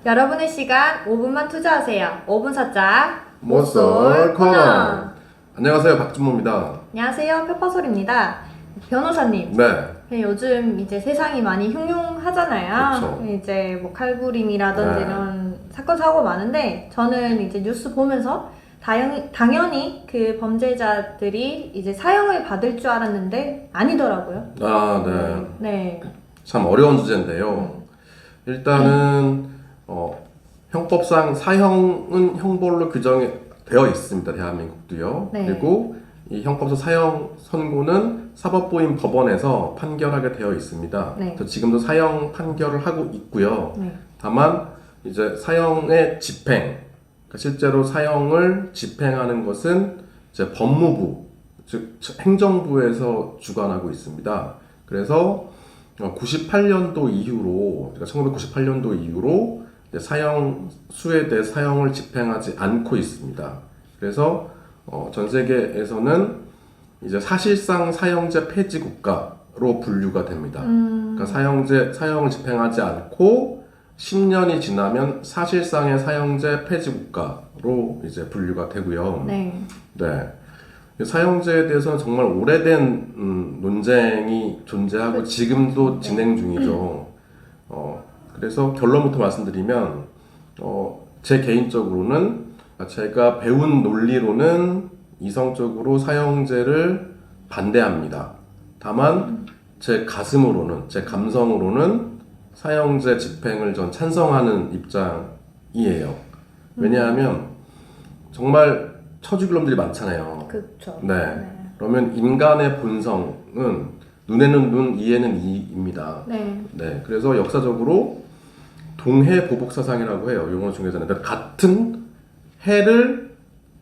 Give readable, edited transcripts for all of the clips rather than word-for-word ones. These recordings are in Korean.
여러분의 시간 5분만 투자하세요. 5분 사짝 모쏠 코너. 안녕하세요, 박준모입니다. 안녕하세요, 표파솔입니다. 변호사님. 네. 요즘 이제 세상이 많이 흉흉하잖아요. 그쵸. 이제 뭐 칼부림이라든지 네. 이런 사건 사고 많은데 저는 이제 뉴스 보면서 당연히 그 범죄자들이 이제 사형을 받을 줄 알았는데 아니더라고요. 아, 네. 네. 참 어려운 주제인데요. 일단은 형법상 사형은 형벌로 규정되어 있습니다. 대한민국도요. 네. 그리고 이 형법상 사형 선고는 사법부인 법원에서 판결하게 되어 있습니다. 네. 그래서 지금도 사형 판결을 하고 있고요. 네. 다만 이제 사형의 집행, 그러니까 실제로 사형을 집행하는 것은 이제 법무부, 즉 행정부에서 주관하고 있습니다. 그래서 98년도 이후로, 그러니까 1998년도 이후로 이제 사형수에 대해 사형을 집행하지 않고 있습니다. 그래서 전 세계에서는 이제 사실상 사형제 폐지 국가로 분류가 됩니다. 그러니까 사형을 집행하지 않고 10년이 지나면 사실상의 사형제 폐지 국가로 이제 분류가 되고요. 네. 네. 사형제에 대해서는 정말 오래된 논쟁이 존재하고 그렇죠. 지금도 진행 중이죠. 그래서 결론부터 말씀드리면 제 개인적으로는 제가 배운 논리로는 이성적으로 사형제를 반대합니다. 다만 제 가슴으로는, 제 감성으로는 사형제 집행을 전 찬성하는 입장이에요. 왜냐하면 정말 쳐죽일 놈들이 많잖아요. 그렇죠. 네. 그러면 인간의 본성은 눈에는 눈, 이에는 이입니다. 네. 네. 그래서 역사적으로 동해 보복 사상이라고 해요. 용어 중에서는 그러니까 같은 해를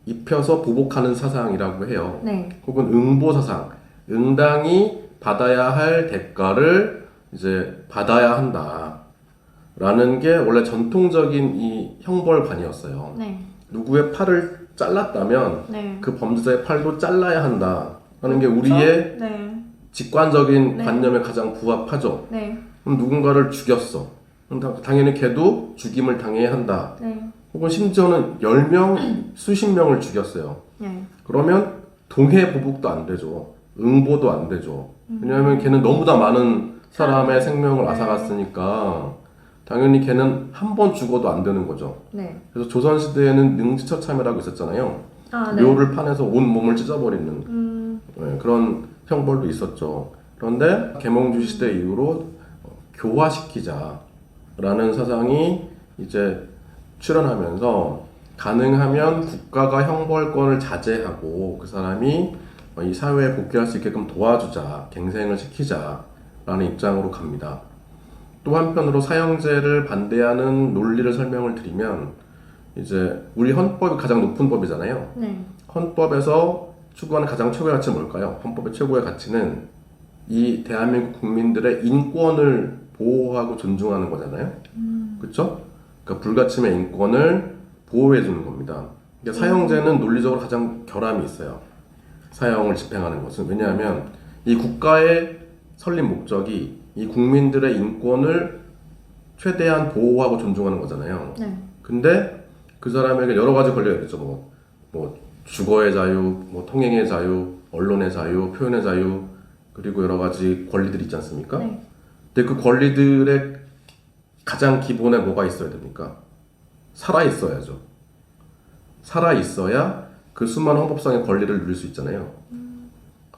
입혀서 보복하는 사상이라고 해요. 네. 혹은 응보 사상, 응당이 받아야 할 대가를 이제 받아야 한다라는 게 원래 전통적인 이 형벌관이었어요. 네. 누구의 팔을 잘랐다면 네. 그 범죄자의 팔도 잘라야 한다라는 게 그렇죠? 우리의 네. 직관적인 네. 관념에 가장 부합하죠. 네. 그럼 누군가를 죽였어. 그럼 당연히 걔도 죽임을 당해야 한다. 네. 혹은 심지어는 10명, 수십 명을 죽였어요. 네. 그러면 동해 보복도 안 되죠. 응보도 안 되죠. 왜냐하면 걔는 너무나 많은 사람의 생명을 네. 앗아갔으니까 당연히 걔는 한 번 죽어도 안 되는 거죠. 네. 그래서 조선시대에는 능지처참이라고 있었잖아요. 아, 네. 묘를 파내서 온 몸을 찢어버리는 네, 그런 형벌도 있었죠. 그런데 계몽주 시대 이후로 교화시키자라는 사상이 이제 출현하면서 가능하면 국가가 형벌권을 자제하고 그 사람이 이 사회에 복귀할 수 있게끔 도와주자, 갱생을 시키자라는 입장으로 갑니다. 또 한편으로 사형제를 반대하는 논리를 설명을 드리면 이제 우리 헌법이 가장 높은 법이잖아요. 네. 헌법에서 추구하는 가장 최고의 가치는 뭘까요? 헌법의 최고의 가치는 이 대한민국 국민들의 인권을 보호하고 존중하는 거잖아요. 그렇죠? 그러니까 불가침의 인권을 보호해 주는 겁니다. 그러니까 사형제는 논리적으로 가장 결함이 있어요. 사형을 집행하는 것은 왜냐하면 이 국가의 설립 목적이 이 국민들의 인권을 최대한 보호하고 존중하는 거잖아요. 네. 근데 그 사람에게 여러 가지 권리가 있겠죠. 뭐 주거의 자유, 뭐 통행의 자유, 언론의 자유, 표현의 자유, 그리고 여러 가지 권리들이 있지 않습니까? 네. 근데 그 권리들의 가장 기본에 뭐가 있어야 됩니까? 살아 있어야죠. 살아 있어야 그 수많은 헌법상의 권리를 누릴 수 있잖아요.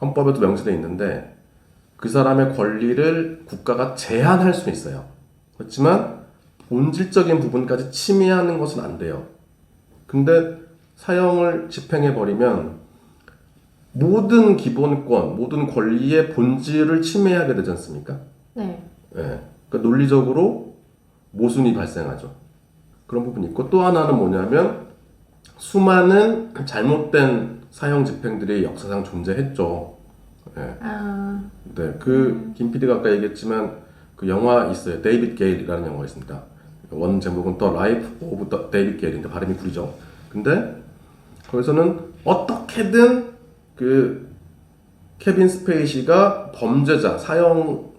헌법에도 명시되어 있는데 그 사람의 권리를 국가가 제한할 수 있어요. 그렇지만 본질적인 부분까지 침해하는 것은 안 돼요. 근데 사형을 집행해버리면 모든 기본권, 모든 권리의 본질을 침해하게 되지 않습니까? 네. 예. 그러니까 논리적으로 모순이 발생하죠. 그런 부분이 있고 또 하나는 뭐냐면 수많은 잘못된 사형 집행들이 역사상 존재했죠. 예. 아, 네, 김 PD가 아까 얘기했지만 그 영화 있어요. 데이빗 게일이라는 영화가 있습니다. 원 제목은 The Life of David Gale인데 발음이 구리죠. 근데 거기서는 어떻게든 그 케빈 스페이시가 범죄자 사형에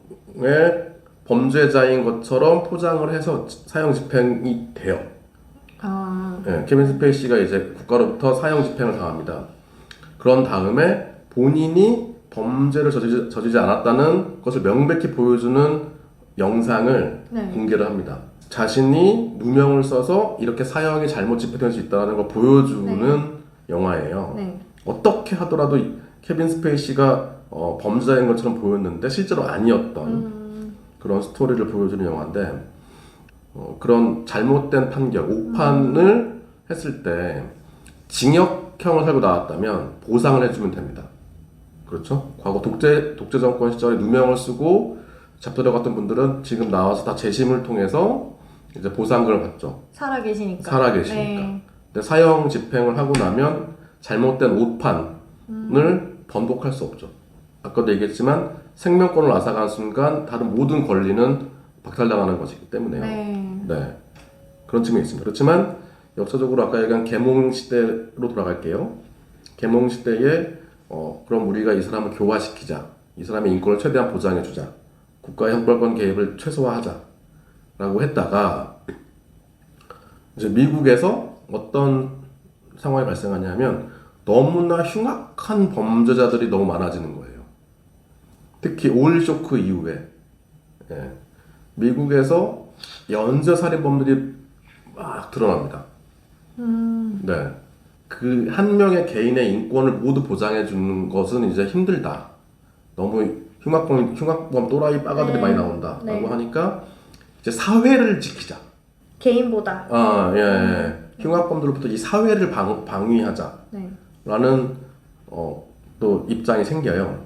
범죄자인 것처럼 포장을 해서 사형 집행이 돼요. 아, 예, 케빈 스페이시가 이제 국가로부터 사형 집행을 당합니다. 그런 다음에 본인이 범죄를 저지르지 않았다는 것을 명백히 보여주는 영상을 네. 공개를 합니다. 자신이 누명을 써서 이렇게 사형이 잘못 집행될 수 있다는 걸 보여주는 영화예요. 네. 어떻게 하더라도 케빈 스페이시가 범죄자인 것처럼 보였는데 실제로 아니었던 그런 스토리를 보여주는 영화인데 그런 잘못된 판결, 오판을 했을 때 징역형을 살고 나왔다면 보상을 해주면 됩니다. 그렇죠? 과거 독재 정권 시절에 누명을 쓰고 잡혀들어갔던 분들은 지금 나와서 다 재심을 통해서 이제 보상금을 받죠. 살아계시니까. 살아계시니까. 네. 근데 사형 집행을 하고 나면 잘못된 오판을 번복할 수 없죠. 아까도 얘기했지만 생명권을 앗아간 순간 다른 모든 권리는 박탈당하는 것이기 때문에요. 네. 네. 그런 측면이 있습니다. 그렇지만 역사적으로 아까 얘기한 계몽 시대로 돌아갈게요. 계몽 시대에 그럼 우리가 이 사람을 교화시키자. 이 사람의 인권을 최대한 보장해주자. 국가의 형벌권 개입을 최소화하자라고 했다가 이제 미국에서 어떤 상황이 발생하냐면 너무나 흉악한 범죄자들이 너무 많아지는 거예요. 특히 오일 쇼크 이후에 예. 미국에서 연쇄 살인범들이 막 드러납니다. 네. 그 한 명의 개인의 인권을 모두 보장해 주는 것은 이제 힘들다. 너무 흉악범 또라이 빠가들이 많이 나온다라고 네. 하니까 이제 사회를 지키자. 개인보다. 아, 예. 흉악범들로부터 이 사회를 방위하자라는 네. 또 입장이 생겨요.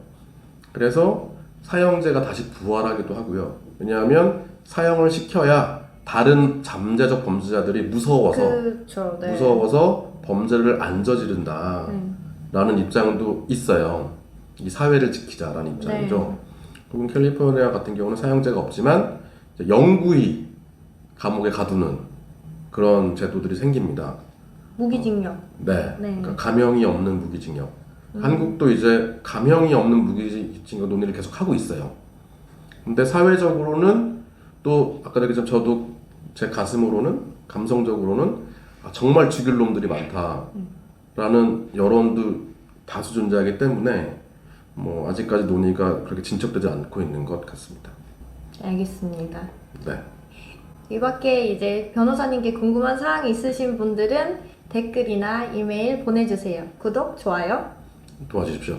그래서 사형제가 다시 부활하기도 하고요. 왜냐하면 사형을 시켜야 다른 잠재적 범죄자들이 그렇죠. 네. 무서워서 범죄를 안 저지른다라는 입장도 있어요. 이 사회를 지키자라는 입장이죠. 혹은 캘리포니아 같은 경우는 사형제가 없지만 이제 영구히 감옥에 가두는 그런 제도들이 생깁니다. 무기징역. 네. 네. 그러니까 감형이 없는 무기징역. 한국도 이제 감형이 없는 무기징역 논의를 계속 하고 있어요. 근데 사회적으로는 또 아까 얘기했지만 저도 제 가슴으로는 감성적으로는 정말 죽일 놈들이 많다라는 여론도 다수 존재하기 때문에 뭐 아직까지 논의가 그렇게 진척되지 않고 있는 것 같습니다. 알겠습니다. 네. 이 밖에 이제 변호사님께 궁금한 사항이 있으신 분들은 댓글이나 이메일 보내주세요. 구독, 좋아요. 도와주십시오.